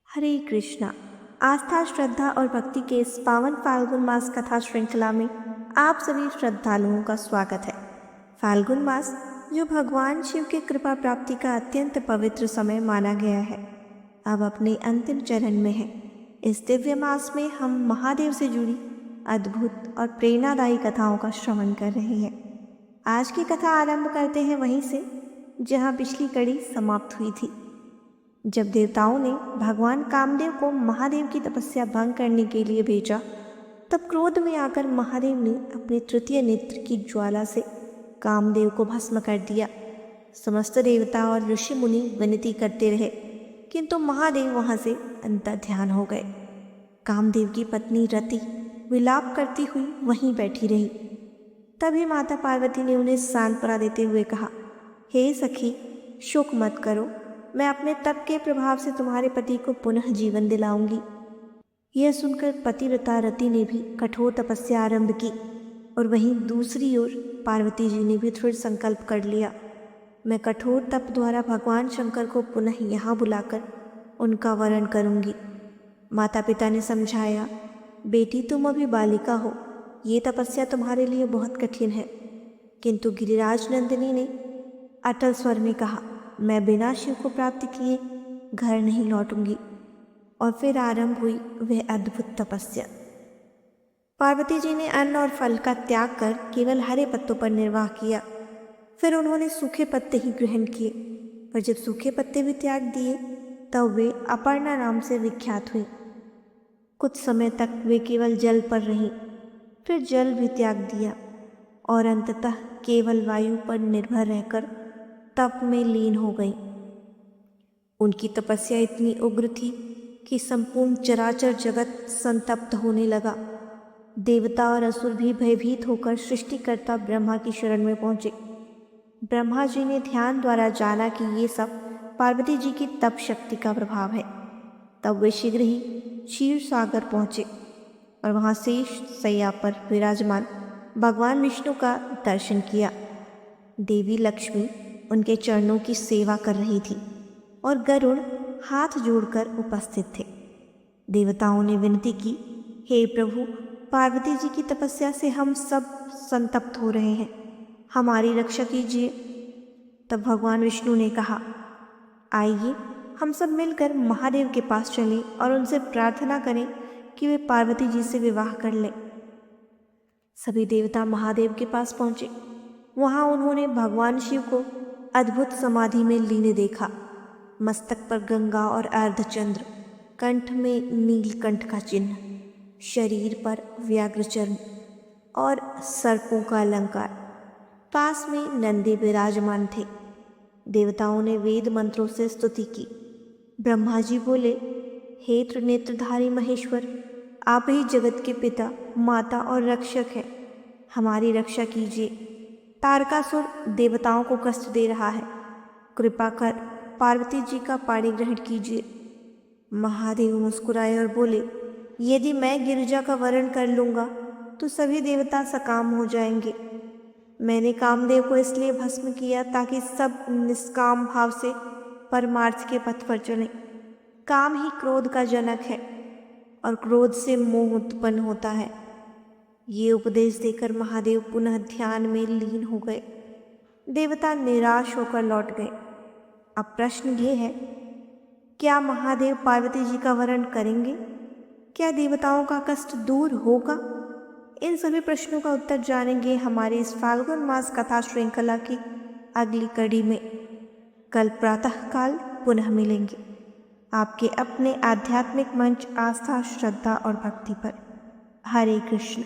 हरे कृष्णा। आस्था, श्रद्धा और भक्ति के इस पावन फाल्गुन मास कथा श्रृंखला में आप सभी श्रद्धालुओं का स्वागत है। फाल्गुन मास जो भगवान शिव की कृपा प्राप्ति का अत्यंत पवित्र समय माना गया है, अब अपने अंतिम चरण में है। इस दिव्य मास में हम महादेव से जुड़ी अद्भुत और प्रेरणादायी कथाओं का श्रवण कर रहे हैं। आज की कथा आरंभ करते हैं वहीं से जहां पिछली कड़ी समाप्त हुई थी, जब देवताओं ने भगवान कामदेव को महादेव की तपस्या भंग करने के लिए भेजा। तब क्रोध में आकर महादेव ने अपने तृतीय नेत्र की ज्वाला से कामदेव को भस्म कर दिया। समस्त देवता और ऋषि मुनि विनती करते रहे, किंतु महादेव वहां से अंतर्ध्यान हो गए। कामदेव की पत्नी रति विलाप करती हुई वहीं बैठी रही। तभी माता पार्वती ने उन्हें सांत्वना देते हुए कहा, हे सखी, शोक मत करो, मैं अपने तप के प्रभाव से तुम्हारे पति को पुनः जीवन दिलाऊंगी। यह सुनकर पतिव्रता रति ने भी कठोर तपस्या आरंभ की और वहीं दूसरी ओर पार्वती जी ने भी दृढ़ संकल्प कर लिया, मैं कठोर तप द्वारा भगवान शंकर को पुनः यहाँ बुलाकर उनका वरण करूंगी। माता पिता ने समझाया, बेटी तुम अभी बालिका हो, ये तपस्या तुम्हारे लिए बहुत कठिन है। किंतु गिरिराज नंदिनी ने अटल स्वर में कहा, मैं बिना शिव को प्राप्त किए घर नहीं लौटूंगी। और फिर आरंभ हुई वह अद्भुत तपस्या। पार्वती जी ने अन्न और फल का त्याग कर केवल हरे पत्तों पर निर्वाह किया। फिर उन्होंने सूखे पत्ते ही ग्रहण किए, पर जब सूखे पत्ते भी त्याग दिए तब वे अपर्णा नाम से विख्यात हुई। कुछ समय तक वे केवल जल पर रहीं, फिर जल भी त्याग दिया और अंततः केवल वायु पर निर्भर रहकर तप में लीन हो गई। उनकी तपस्या इतनी उग्र थी कि संपूर्ण चराचर जगत संतप्त होने लगा। देवता और असुर भी भयभीत होकर सृष्टिकर्ता ब्रह्मा की शरण में पहुंचे। ब्रह्मा जी ने ध्यान द्वारा जाना कि ये सब पार्वती जी की तप शक्ति का प्रभाव है। तब वे शीघ्र ही क्षीर सागर पहुंचे और वहां शेष शैया पर विराजमान भगवान विष्णु का दर्शन किया। देवी लक्ष्मी उनके चरणों की सेवा कर रही थी और गरुड़ हाथ जोड़कर उपस्थित थे। देवताओं ने विनती की, हे प्रभु, पार्वती जी की तपस्या से हम सब संतप्त हो रहे हैं, हमारी रक्षा कीजिए। तब भगवान विष्णु ने कहा, आइए हम सब मिलकर महादेव के पास चलें और उनसे प्रार्थना करें कि वे पार्वती जी से विवाह कर लें। सभी देवता महादेव के पास पहुंचे। वहां उन्होंने भगवान शिव को अद्भुत समाधि में लीन देखा। मस्तक पर गंगा और अर्धचंद्र, कंठ में नीलकंठ का चिन्ह, शरीर पर व्याघ्र चर्म और सर्पों का अलंकार। पास में नंदी विराजमान थे। देवताओं ने वेद मंत्रों से स्तुति की। ब्रह्मा जी बोले, हे त्रिनेत्रधारी महेश्वर, आप ही जगत के पिता, माता और रक्षक हैं, हमारी रक्षा कीजिए। तारकासुर देवताओं को कष्ट दे रहा है, कृपा कर पार्वती जी का पाणी ग्रहण कीजिए। महादेव मुस्कुराए और बोले, यदि मैं गिरिजा का वरण कर लूँगा तो सभी देवता सकाम हो जाएंगे। मैंने कामदेव को इसलिए भस्म किया ताकि सब निष्काम भाव से परमार्थ के पथ पर चलें। काम ही क्रोध का जनक है और क्रोध से मोह उत्पन्न होता है। ये उपदेश देकर महादेव पुनः ध्यान में लीन हो गए। देवता निराश होकर लौट गए। अब प्रश्न ये है, क्या महादेव पार्वती जी का वरण करेंगे? क्या देवताओं का कष्ट दूर होगा? इन सभी प्रश्नों का उत्तर जानेंगे हमारे इस फाल्गुन मास कथा श्रृंखला की अगली कड़ी में। कल प्रातःकाल पुनः मिलेंगे आपके अपने आध्यात्मिक मंच आस्था, श्रद्धा और भक्ति पर। हरे कृष्ण।